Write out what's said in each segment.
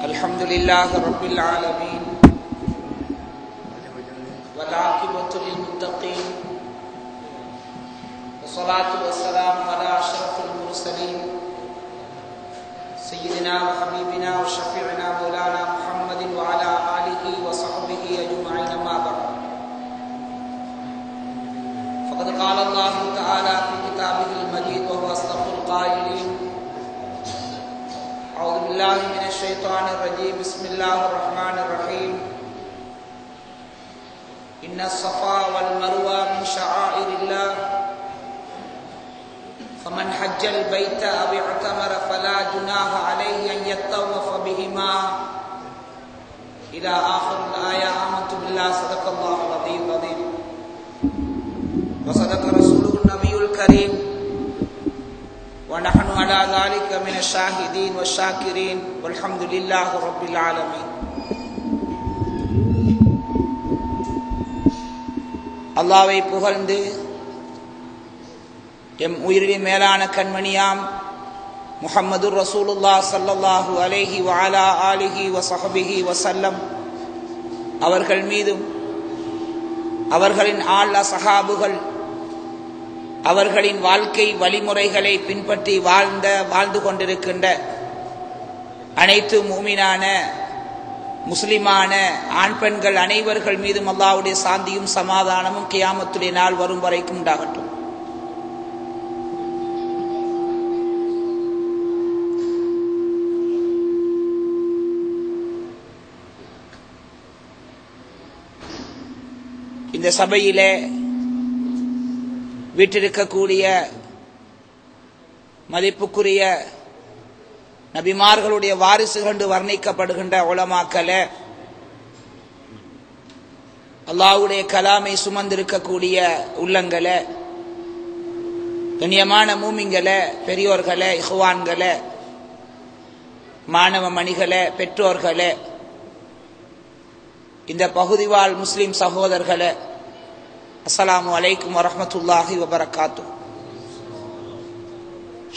الحمد لله رب العالمين والعاقبة للمتقين والصلاة والسلام على أشرف المرسلين سيدنا وحبيبنا وشفيعنا مولانا محمد وعلى آله وصحبه أجمعين ما بعد فقد قال الله تعالى في كتابه المجيد وهو أصدق القائلين أعوذ بالله من الشيطان الرجيم بسم الله الرحمن الرحيم إن الصفا والمروة من شعائر الله فمن حج البيت أو اعتمر فلا جناح عليه أن يطوف بهما إلى آخر الآية. آمنت بالله صدق الله العظيم وصدق رسوله النبي الكريم ونحن على ذلك من الشاهدين والشاكرين والحمد لله رب العالمين. அல்லாஹ்வை புகழ்ந்து எம் உயிரின் மேலான கண்மணியாம் முஹம்மதுர் ரசூலுல்லாஹ் ஸல்லல்லாஹு அலைஹி வஅலா ஆலிஹி வஸஹ்பிஹி வஸல்லம் அவர்கள் மீதும் அவர்களின் ஆழ்ந்த சஹாபுகள் அவர்களின் வாழ்க்கை வழிமுறைகளை பின்பற்றி வாழ்ந்து கொண்டிருக்கின்ற அனைத்து மூமினான முஸ்லிமான ஆண் பெண்கள் அனைவர்கள் மீதும் அல்லாஹ்வுடைய சாந்தியும் சமாதானமும் கியாமத்துடைய நாள் வரும் வரைக்கும் உண்டாகட்டும். இந்த சபையிலே வீட்டிருக்கக்கூடிய மதிப்புக்குரிய நபிமார்களுடைய வாரிசுகள் என்று வர்ணிக்கப்படுகின்ற உலமாக்களே, அல்லாஹ்வுடைய கலாமை சுமந்திருக்கக்கூடிய உள்ளங்களே, கண்ணியமான மூமின்களே, பெரியோர்களே, இஹ்வான்களே, மாணவ மணிகளே, பெற்றோர்களே, இந்த பகுதிவாழ் முஸ்லிம் சகோதரர்களே, அஸ்ஸலாமு அலைக்கும் வரஹ்மத்துல்லாஹி வபரகாத்துஹு.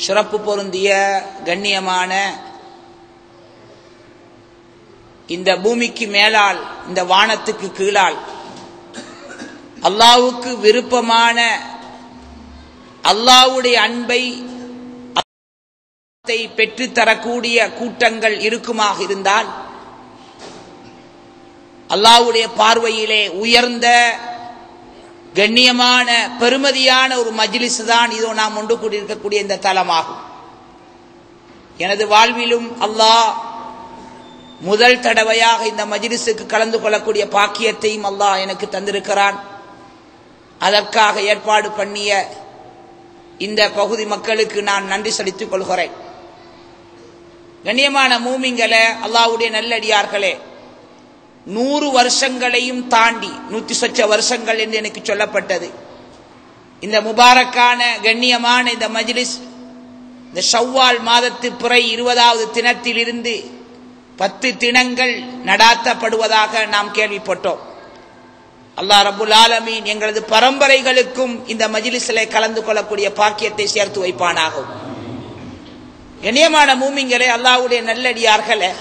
சிறப்பு பொருந்திய கண்ணியமான இந்த பூமிக்கு மேலால், இந்த வானத்துக்கு கீழால் அல்லாஹ்வுக்கு விருப்பமான அல்லாஹ்வுடைய அன்பை பெற்றுத்தரக்கூடிய கூட்டங்கள் இருக்குமாக இருந்தால், அல்லாஹ்வுடைய பார்வையிலே உயர்ந்த கண்ணியமான பெருமதியான ஒரு மஜ்லிஸ் தான் இதோ நாம் ஒன்று கூடியிருக்கக்கூடிய இந்த தலமாகும். எனது வாழ்விலும் அல்லாஹ் முதல் தடவையாக இந்த மஜ்லிஸுக்கு கலந்து கொள்ளக்கூடிய பாக்கியத்தையும் அல்லாஹ் எனக்கு தந்திருக்கிறான். அதற்காக ஏற்பாடு பண்ணிய இந்த பகுதி மக்களுக்கு நான் நன்றி செலுத்திக் கொள்கிறேன். கண்ணியமான மூமின்களே, அல்லாஹ்வுடைய நல்லடியார்களே, 100 வருஷங்களையும் தாண்டி 100 சொச்ச வருஷங்கள் என்று எனக்கு சொல்லப்பட்டது. இந்த முபாரக்கான கண்ணியமான இந்த மஜ்லிஸ் இந்த ஷவ்வால் மாதத்து பிறை 20வது தினத்திலிருந்து 10 தினங்கள் நடாத்தப்படுவதாக நாம் கேள்விப்பட்டோம். அல்லாஹ் ரப்புல் ஆலமீன் எங்களது பரம்பரைகளுக்கும் இந்த மஜ்லிஸிலே கலந்து கொள்ளக்கூடிய பாக்கியத்தை சேர்த்து வைப்பானாகும். கண்ணியமான மூமின்களே, அல்லாஹ்வுடைய நல்லடியார்களே,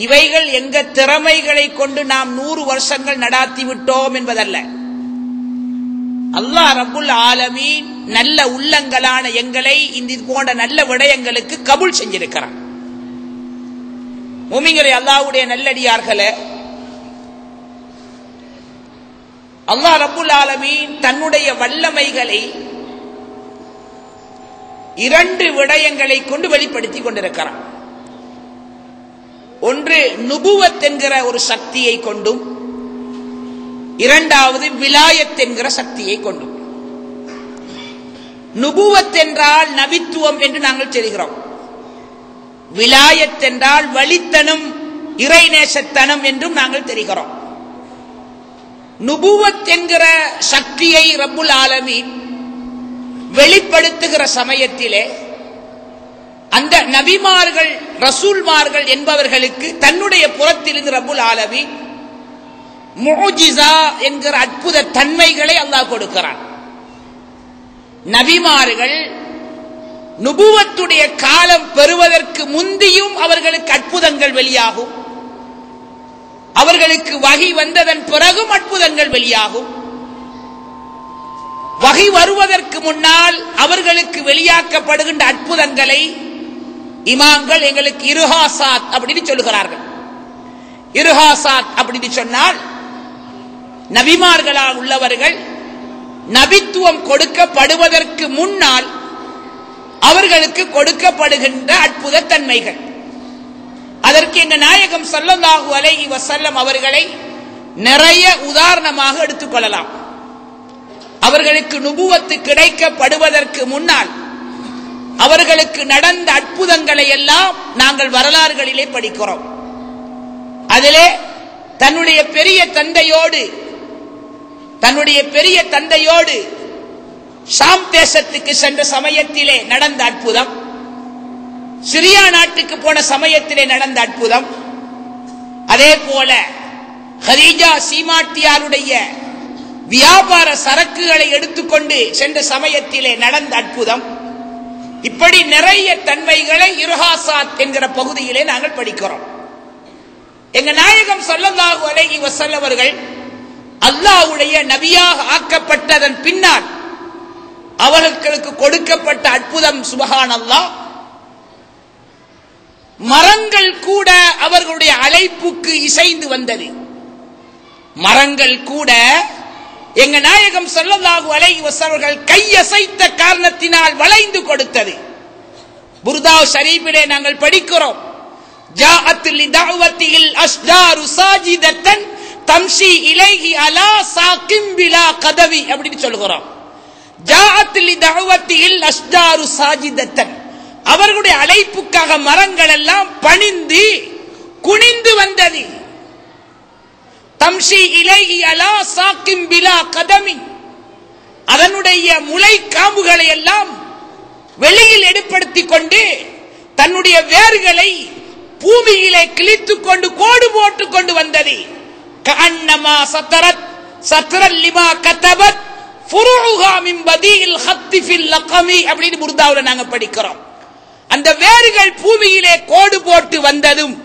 இவைகள் எங்க திறமைகளை கொண்டு நாம் 100 வருஷங்கள் நடாத்தி விட்டோம் என்பதல்ல. அல்லாஹ் ரப்புல் ஆலமீன் நல்ல உள்ளங்களான எங்களை இந்த போன்ற நல்ல விடயங்களுக்கு கபூல் செஞ்சிருக்கிறான். மூமின்களே, அல்லாஹ்வுடைய நல்லடியார்களே, அல்லாஹ் ரப்புல் ஆலமீன் தன்னுடைய வல்லமைகளை 2 விடயங்களை கொண்டு வெளிப்படுத்திக் கொண்டிருக்கிறான். ஒன்று நுபுவத் என்கிற ஒரு சக்தியை கொண்டும், இரண்டாவது விலாயத் என்கிற சக்தியை கொண்டும். நுபுவத் என்றால் நபித்துவம் என்று நாங்கள் தெரிகிறோம். விலாயத் என்றால் வலித்தனம், இறைநேசத்தனம் என்றும் நாங்கள் தெரிகிறோம். நுபுவத் என்கிற சக்தியை ரப்புல் ஆலமீன் வெளிப்படுத்துகிற சமயத்திலே அந்த நபிமார்கள் ரசூல்மார்கள் என்பவர்களுக்கு தன்னுடைய புறத்திலிருந்து ரப்புல் ஆலமீன் முஜிஸா என்கிற அற்புத தன்மைகளை அல்லாஹ் கொடுக்கிறான். நபிமார்கள் நுபுவத்துடைய காலம் பெறுவதற்கு முந்தியும் அவர்களுக்கு அற்புதங்கள் வெளியாகும், அவர்களுக்கு வகி வந்ததன் பிறகும் அற்புதங்கள் வெளியாகும். வகி வருவதற்கு முன்னால் அவர்களுக்கு வெளியாக்கப்படுகின்ற அற்புதங்களை இமாம்கள் எங்களுக்கு இருஹாசாத் அப்படின்னு சொல்லுகிறார்கள். இருஹாசாத் அப்படின்னு சொன்னால் நபிமார்களால் உள்ளவர்கள் நபித்துவம் கொடுக்கப்படுவதற்கு முன்னால் அவர்களுக்கு கொடுக்கப்படுகின்ற அற்புத தன்மைகள். அதற்கு எங்க நாயகம் ஸல்லல்லாஹு அலைஹி வஸல்லம் அவர்களை நிறைய உதாரணமாக எடுத்துக்கொள்ளலாம். அவர்களுக்கு நுபுவத்து கிடைக்கப்படுவதற்கு முன்னால் அவர்களுக்கு நடந்த அற்புதங்களை எல்லாம் நாங்கள் வரலாறுகளிலே படிக்கிறோம். அதிலே தன்னுடைய பெரிய தந்தையோடு ஷாம் தேசத்துக்கு சென்ற சமயத்திலே நடந்த அற்புதம், சிரியா நாட்டுக்கு போன சமயத்திலே நடந்த அற்புதம், அதே போல ஹதீஜா சீமாட்டியாருடைய வியாபார சரக்குகளை எடுத்துக்கொண்டு சென்ற சமயத்திலே நடந்த அற்புதம், இப்படி நிறைய தன்மைகளை இருஹாசாத் என்கிற பகுதியிலே நாங்கள் படிக்கிறோம். எங்க நாயகம் ஸல்லல்லாஹு அலைஹி வஸல்லம் அவர்கள் அல்லாஹ்வுடைய நபியாக ஆக்கப்பட்டதன் பின்னால் அவர்களுக்கு கொடுக்கப்பட்ட அற்புதம் சுப்ஹானல்லாஹ், மரங்கள் கூட அவர்களுடைய அழைப்புக்கு இசைந்து வந்தது. மரங்கள் கூட எங்க நாயகம் ஸல்லல்லாஹு அலைஹி வஸல்லம் அவர்கள் கையசைத்த காரணத்தினால் வளைந்து கொடுத்தது. புர்தா ஷரீஃபிலே நாங்கள் படிக்கிறோம், ஜாஅத் லிதஅவத்தில் அஷ்ஜாரு சாஜிதத்தன் தம்ஷி இலைஹி அலா சாகிம் பிலா கதவி அப்படி சொல்கிறோம். ஜாஅத் லிதஅவத்தில் அஷ்ஜாரு சாஜிதத்தன், அவர்களுடைய அழைப்புக்காக மரங்கள் எல்லாம் பணிந்து குனிந்து வந்தது. தம்ஷி இலைஹி அலா சாகிம் பிலா கதமி, அதனுடைய முளை காம்புகளை எல்லாம் வெளியில் எடுப்படுத்திக் கொண்டு தன்னுடைய வேர்களை பூமியிலே கிழித்துக் கொண்டு கோடு போட்டுக் கொண்டு வந்தது. கஅன்னமா சத்தரத் சத்ரல் லிமா கதபத் ஃபுருஹா மின் பதீல் ஹத்தி ஃபில் லகமி அப்படின்னு புர்தாவுல நாங்க படிக்கிறோம். அந்த வேர்கள் பூமியிலே கோடு போட்டு வந்ததும்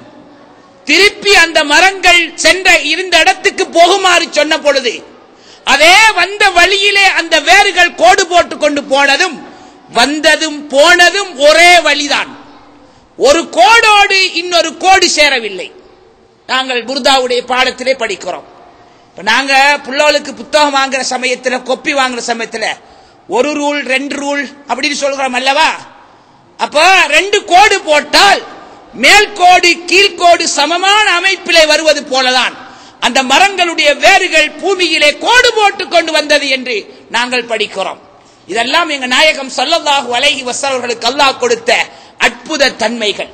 திருப்பி அந்த மரங்கள் சென்ற இருந்த இடத்துக்கு போகுமாறு சொன்ன பொழுது அதே வந்த வழியிலே அந்த வேர்கள் கோடு போட்டு கொண்டு போனதும் வந்ததும் போனதும் ஒரே வழிதான். ஒரு கோடோடு இன்னொரு கோடு சேரவில்லை. நாங்கள் புர்தாவுடைய பாடத்திலே படிக்கிறோம். இப்ப நாங்க புள்ளோளுக்கு புத்தகம் வாங்குற சமயத்துல, கொப்பி வாங்குற சமயத்துல ஒரு ரூல் 2 ரூல் அப்படின்னு சொல்றோம் அல்லவா? அப்ப 2 கோடு போட்டால் மேல் கோடு கீழ்கோடு சமமான அமைப்பிலே வருவது போலதான் அந்த மரங்களுடைய வேர்கள் பூமியிலே கோடு போட்டு கொண்டு வந்தது என்று நாங்கள் படிக்கிறோம். இதெல்லாம் எங்க நாயகம் ஸல்லல்லாஹு அலைஹி வஸல்லம் அவர்களுக்கு அல்லாஹ் கொடுத்த அற்புத தன்மைகள்.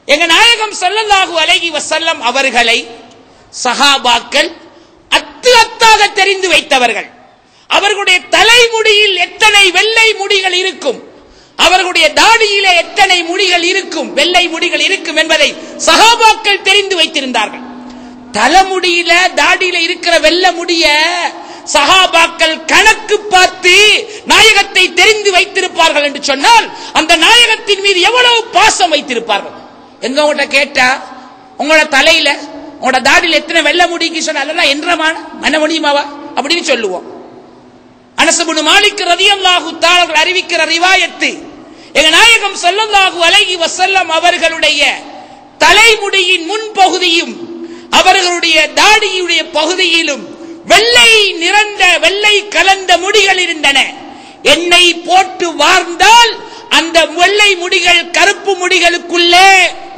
எங்க நாயகம் ஸல்லல்லாஹு அலைஹி வஸல்லம் அவர்களை சஹாபாக்கள் அத்தாக தெரிந்து வைத்தவர்கள். அவர்களுடைய தலைமுடியில் எத்தனை வெள்ளை முடிகள் இருக்கும், அவர்களுடைய தாடியிலே எத்தனை முடிகள் இருக்கும், வெள்ளை முடிகள் இருக்கும் என்பதை சஹாபாக்கள் தெரிந்து வைத்திருந்தார்கள். தலைமுடியில தாடியில இருக்கிற வெள்ளை முடிய சஹாபாக்கள் கணக்கு பார்த்து நாயகத்தை தெரிந்து வைத்திருப்பார்கள் என்று சொன்னால் அந்த நாயகத்தின் மீது எவ்வளவு பாசம் வைத்திருப்பார்கள். எங்க உங்கள்கிட்ட கேட்டா உங்களோட தலையில உங்களோட தாடியில் எத்தனை வெள்ளை முடிக்கு சொன்னா என்றமான மன முடியுமாவா அப்படின்னு சொல்லுவோம். அனஸ் இப்னு மாலிக் ரலியல்லாஹு தஆலா அறிவிக்கிற ரிவாயத்து, எங்க நாயகம் ஸல்லல்லாஹு அலைஹி வஸல்லம் அவர்களுடைய தலைமுடியின் முன்பகுதியும் அவர்களுடைய தாடியுடைய பகுதியிலும் வெள்ளை நிறந்த வெள்ளை கலந்த முடிகள் இருந்தன. எண்ணெய் போட்டு வார்ந்தால் அந்த வெள்ளை முடிகள் கருப்பு முடிகளுக்குள்ளே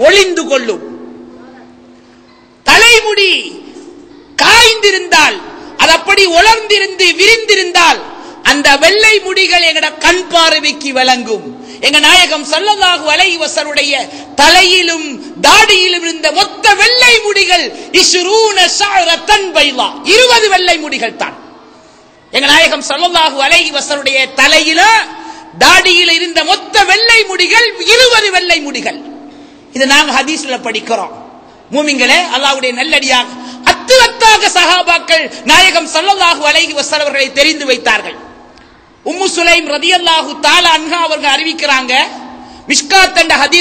ஒளிந்து கொள்ளும். தலைமுடி காய்ந்திருந்தால், அது அப்படி உலர்ந்திருந்து விரிந்திருந்தால் அந்த வெள்ளை முடிகள் எங்கட கண் பார்வைக்கு விளங்கும். எங்க நாயகம் ஸல்லல்லாஹு அலைஹி வஸல்லம் தலையிலும் தாடியிலும் இருந்த மொத்த வெள்ளை முடிகள் 20 ஷஅரத்தன் பைலா, 20 வெள்ளை முடிகள் தான். எங்க நாயகம் ஸல்லல்லாஹு அலைஹி வஸல்லம் தலையில தாடியில இருந்த மொத்த வெள்ளை முடிகள் 20 வெள்ளை முடிகள். இது நாங்க ஹதீஸ்ல படிக்கிறோம். மூமின்களே, அல்லாஹ்வுடைய நல்லடியாக அத்துவத்தாக சஹாபாக்கள் நாயகம் ஸல்லல்லாஹு அலைஹி வஸல்லம் அவர்களை தெரிந்து வைத்தார்கள். உம்மு சுலைம் ரலியல்லாஹு தஆலா அன்ஹா அவங்க அறிவிக்கிறாங்க, மிஷ்காத் என்ற ஹதீஸ்